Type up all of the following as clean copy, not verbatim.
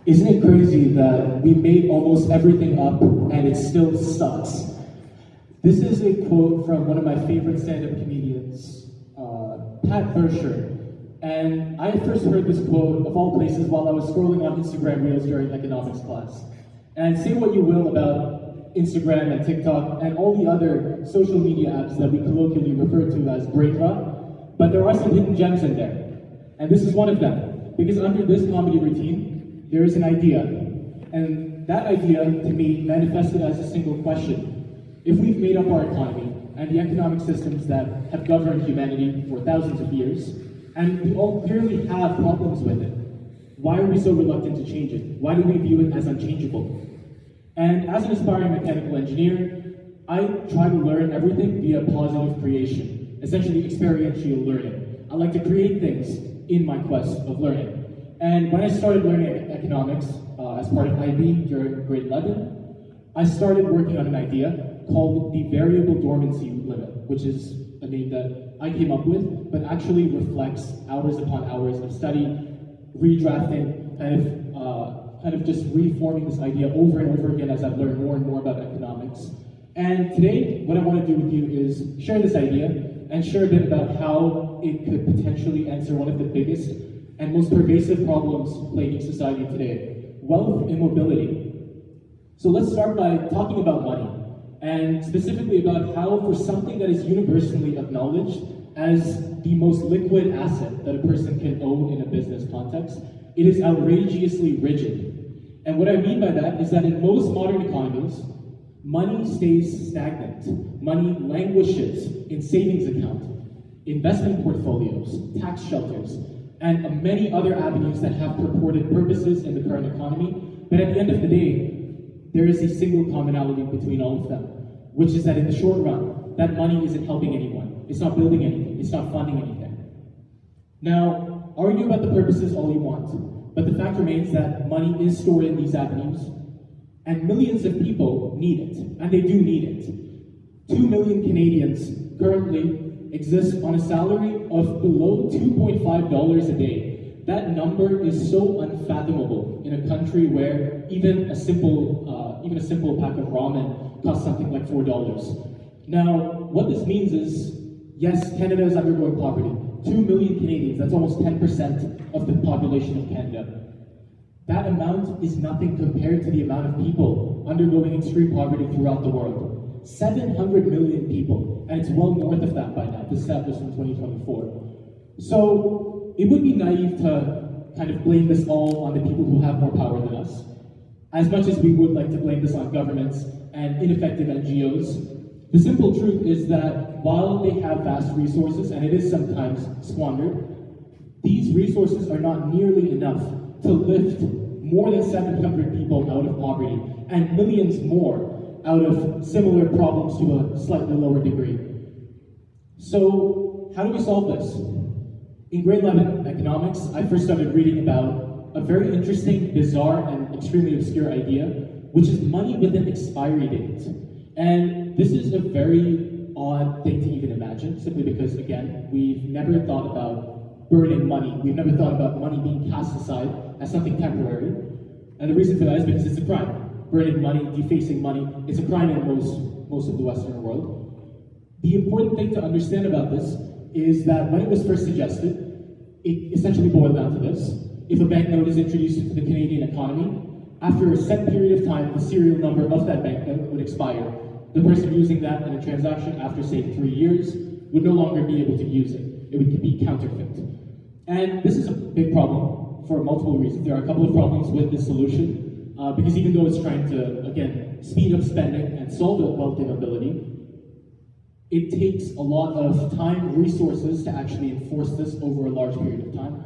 Isn't it crazy that we made almost everything up and it still sucks? This is a quote from one of my favorite stand-up comedians, Pat Bersher. And I first heard this quote, of all places, while I was scrolling on Instagram Reels during economics class. And say what you will about Instagram and TikTok and all the other social media apps that we colloquially refer to as brain rot, but there are some hidden gems in there. And this is one of them, because under this comedy routine, there is an idea. And that idea, to me, manifested as a single question. If we've made up our economy and the economic systems that have governed humanity for thousands of years, and we all clearly have problems with it, why are we so reluctant to change it? Why do we view it as unchangeable? And as an aspiring mechanical engineer, I try to learn everything via positive creation, essentially experiential learning. I like to create things in my quest of learning. And when I started learning economics as part of IB during grade 11, I started working on an idea called the variable dormancy limit, which is a name that I came up with, but actually reflects hours upon hours of study, redrafting, kind of just reforming this idea over and over again as I've learned more and more about economics. And today, what I want to do with you is share this idea and share a bit about how it could potentially answer one of the biggest and most pervasive problems plaguing society today: wealth and mobility. So let's start by talking about money, and specifically about how, for something that is universally acknowledged as the most liquid asset that a person can own in a business context, it is outrageously rigid. And what I mean by that is that in most modern economies, money stays stagnant. Money languishes in savings account, investment portfolios, tax shelters, and many other avenues that have purported purposes in the current economy. But at the end of the day, there is a single commonality between all of them, which is that in the short run, that money isn't helping anyone. It's not building anything. It's not funding anything. Now, argue about the purposes all you want, but the fact remains that money is stored in these avenues, and millions of people need it, and they do need it. 2 million Canadians currently exist on a salary of below $2.5 a day. That number is so unfathomable in a country where even a simple pack of ramen costs something like $4. Now, what this means is, yes, Canada is undergoing poverty. 2 million Canadians, that's almost 10% of the population of Canada. That amount is nothing compared to the amount of people undergoing extreme poverty throughout the world. 700 million people, and it's well north of that by now. This stat was from 2024. So it would be naive to kind of blame this all on the people who have more power than us, as much as we would like to blame this on governments and ineffective NGOs. The simple truth is that while they have vast resources, and it is sometimes squandered, these resources are not nearly enough to lift more than 700 people out of poverty and millions more out of similar problems to a slightly lower degree. So how do we solve this? In grade 11 economics, I first started reading about a very interesting, bizarre, and extremely obscure idea, which is money with an expiry date. And this is a very odd thing to even imagine, simply because, again, we've never thought about burning money. We've never thought about money being cast aside as something temporary. And the reason for that is because it's a crime. Burning money, defacing money, it's a crime in most of the Western world. The important thing to understand about this is that when it was first suggested, it essentially boiled down to this. If a banknote is introduced into the Canadian economy, after a set period of time, the serial number of that banknote would expire. The person using that in a transaction after, say, 3 years would no longer be able to use it. It would be counterfeit. And this is a big problem for multiple reasons. There are a couple of problems with this solution, because even though it's trying to, again, speed up spending and solve wealth inequality, it takes a lot of time, resources to actually enforce this over a large period of time.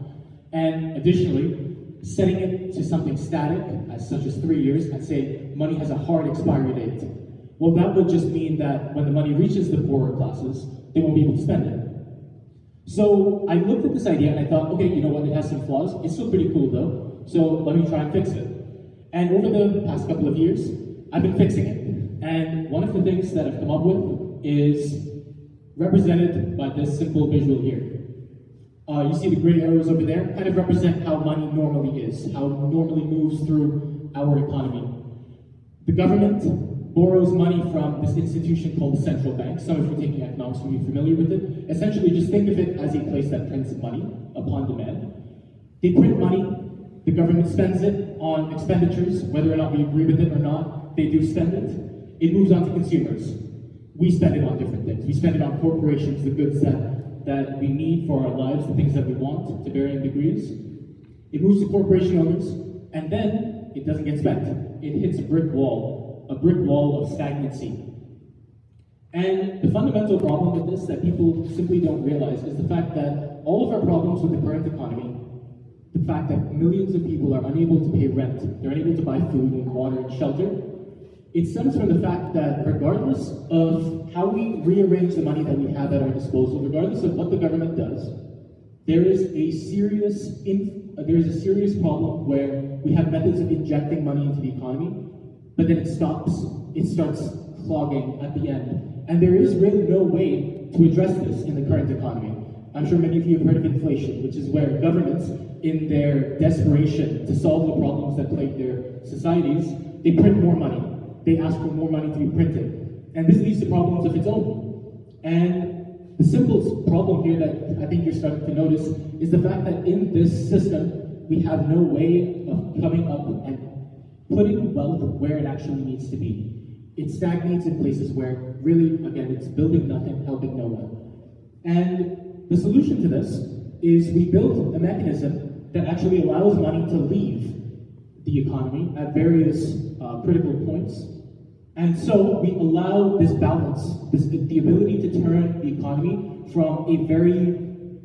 And additionally, setting it to something static, as such as 3 years, and say money has a hard expiry date, well, that would just mean that when the money reaches the poorer classes, they won't be able to spend it. So I looked at this idea and I thought, okay, you know what, it has some flaws. It's still pretty cool though, so let me try and fix it. And over the past couple of years, I've been fixing it. And one of the things that I've come up with is represented by this simple visual here. You see the gray arrows over there, kind of represent how money normally is, how it normally moves through our economy. The government borrows money from this institution called the central bank. Some of you taking economics will be familiar with it. Essentially, just think of it as a place that prints money upon demand. They print money, the government spends it on expenditures, whether or not we agree with it or not, they do spend it. It moves on to consumers. We spend it on different things. We spend it on corporations, the goods that we need for our lives, the things that we want to varying degrees. It moves to corporation owners, and then it doesn't get spent. It hits a brick wall of stagnancy. And the fundamental problem with this that people simply don't realize is the fact that all of our problems with the current economy, the fact that millions of people are unable to pay rent, they're unable to buy food and water and shelter, it stems from the fact that regardless of how we rearrange the money that we have at our disposal, regardless of what the government does, there is a serious problem where we have methods of injecting money into the economy, but then it starts clogging at the end. And there is really no way to address this in the current economy. I'm sure many of you have heard of inflation, which is where governments, in their desperation to solve the problems that plague their societies, they print more money. They ask for more money to be printed. And this leads to problems of its own. And the simple problem here that I think you're starting to notice is the fact that in this system, we have no way of coming up and putting wealth where it actually needs to be. It stagnates in places where really, again, it's building nothing, helping no one. And the solution to this is we build a mechanism that actually allows money to leave the economy at various critical points. And so we allow this balance, the ability to turn the economy from a very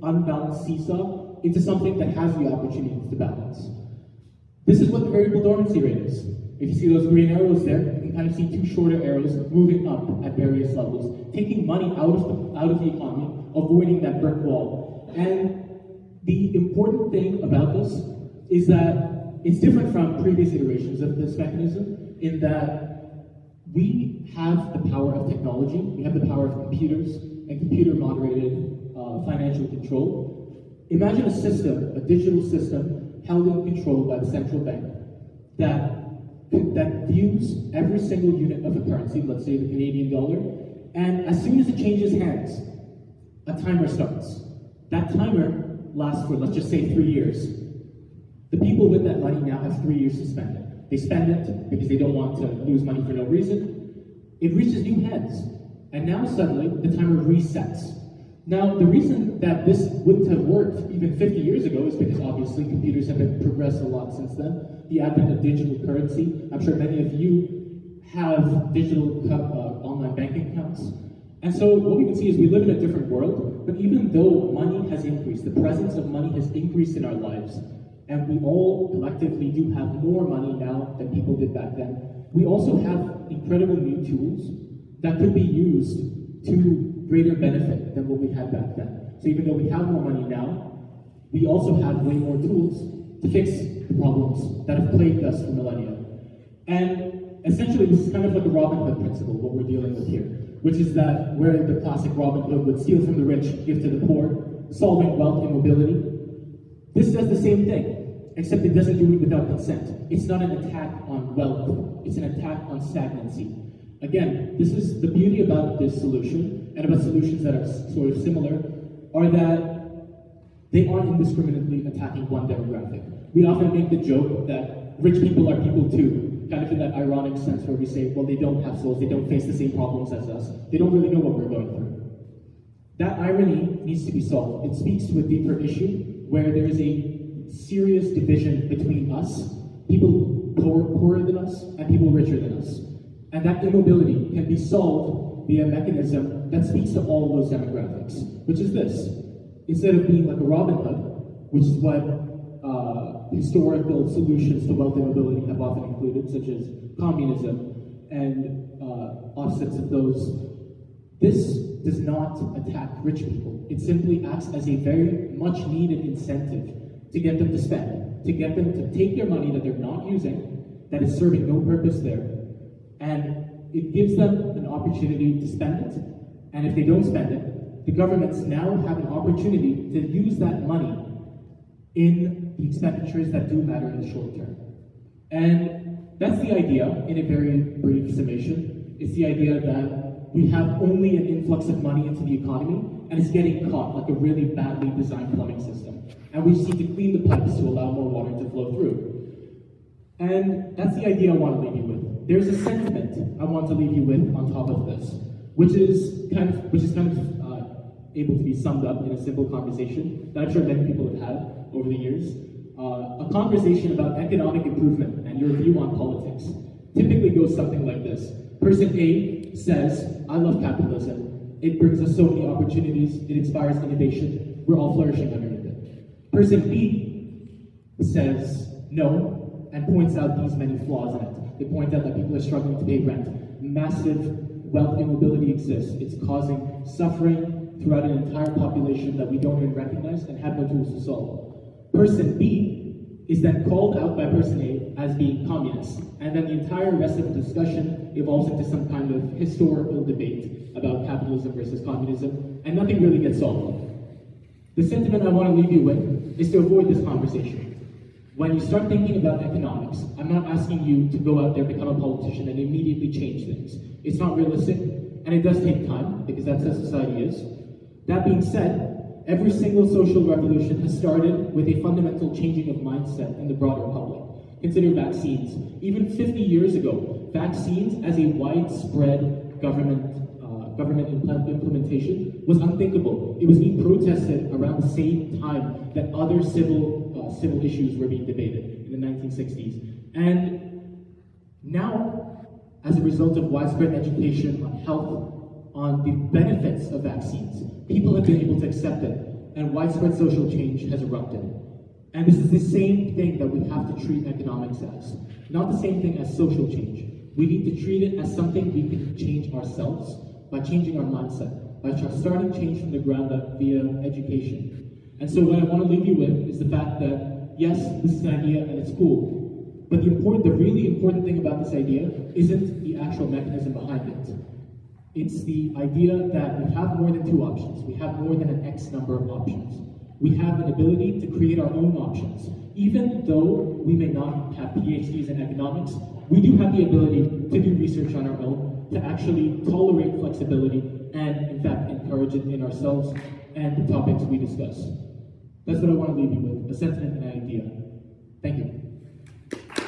unbalanced seesaw into something that has the opportunity to balance. This is what the variable dormancy rate is. If you see those green arrows there, you can kind of see two shorter arrows moving up at various levels, taking money out of the economy, avoiding that brick wall. And the important thing about this is that it's different from previous iterations of this mechanism in that we have the power of technology, we have the power of computers and computer-moderated financial control. Imagine a system, a digital system, held in control by the central bank that views every single unit of a currency, let's say the Canadian dollar, and as soon as it changes hands, a timer starts. That timer lasts for, let's just say, 3 years. The people with that money now have 3 years to spend it. They spend it because they don't want to lose money for no reason. It reaches new hands, and now suddenly the timer resets. Now, the reason that this wouldn't have worked even 50 years ago is because obviously computers have progressed a lot since then. The advent of digital currency, I'm sure many of you have digital online banking accounts. And so what we can see is we live in a different world, but even though money has increased, the presence of money has increased in our lives, and we all collectively do have more money now than people did back then, we also have incredible new tools that could be used to greater benefit than what we had back then. So even though we have more money now, we also have way more tools to fix the problems that have plagued us for millennia. And essentially, this is kind of like a Robin Hood principle, what we're dealing with here, which is that where the classic Robin Hood would steal from the rich, give to the poor, solving wealth and mobility. This does the same thing, except it doesn't do it without consent. It's not an attack on wealth, it's an attack on stagnancy. Again, this is the beauty about this solution, and about solutions that are sort of similar, are that they aren't indiscriminately attacking one demographic. We often make the joke that rich people are people too, kind of in that ironic sense where we say, well, they don't have souls, they don't face the same problems as us, they don't really know what we're going through. That irony needs to be solved. It speaks to a deeper issue where there is a serious division between us, people poorer than us, and people richer than us. And that immobility can be solved via a mechanism that speaks to all of those demographics, which is this. Instead of being like a Robin Hood, which is what historical solutions to wealth and mobility have often included, such as communism and offsets of those, this does not attack rich people. It simply acts as a very much needed incentive to get them to spend, to get them to take their money that they're not using, that is serving no purpose there, and it gives them an opportunity to spend it, and if they don't spend it, the governments now have an opportunity to use that money in the expenditures that do matter in the short term. And that's the idea in a very brief summation. It's the idea that we have only an influx of money into the economy, and it's getting caught like a really badly designed plumbing system. And we just need to clean the pipes to allow more water to flow through. And that's the idea I want to leave you with. There's a sentiment I want to leave you with on top of this, which is kind of able to be summed up in a simple conversation that I'm sure many people have had over the years. A conversation about economic improvement and your view on politics typically goes something like this. Person A says, I love capitalism. It brings us so many opportunities. It inspires innovation. We're all flourishing underneath it. Person B says, no, and points out these many flaws in it. They point out that people are struggling to pay rent. Massive wealth immobility exists. It's causing suffering throughout an entire population that we don't even recognize and have no tools to solve. Person B is then called out by person A as being communist, and then the entire rest of the discussion evolves into some kind of historical debate about capitalism versus communism, and nothing really gets solved. The sentiment I want to leave you with is to avoid this conversation. When you start thinking about economics, I'm not asking you to go out there, become a politician, and immediately change things. It's not realistic, and it does take time, because that's how society is. That being said, every single social revolution has started with a fundamental changing of mindset in the broader public. Consider vaccines. Even 50 years ago, vaccines as a widespread government implementation was unthinkable. It was being protested around the same time that other civil issues were being debated in the 1960s. And now, as a result of widespread education on health, on the benefits of vaccines, people have been able to accept it, and widespread social change has erupted. And this is the same thing that we have to treat economics as. Not the same thing as social change. We need to treat it as something we can change ourselves by changing our mindset, by starting change from the ground up via education. And so what I want to leave you with is the fact that, yes, this is an idea and it's cool, but the really important thing about this idea isn't the actual mechanism behind it. It's the idea that we have more than two options. We have more than an X number of options. We have an ability to create our own options. Even though we may not have PhDs in economics, we do have the ability to do research on our own, to actually tolerate flexibility, and in fact encourage it in ourselves and the topics we discuss. That's what I want to leave you with, a sentiment and an idea. Thank you.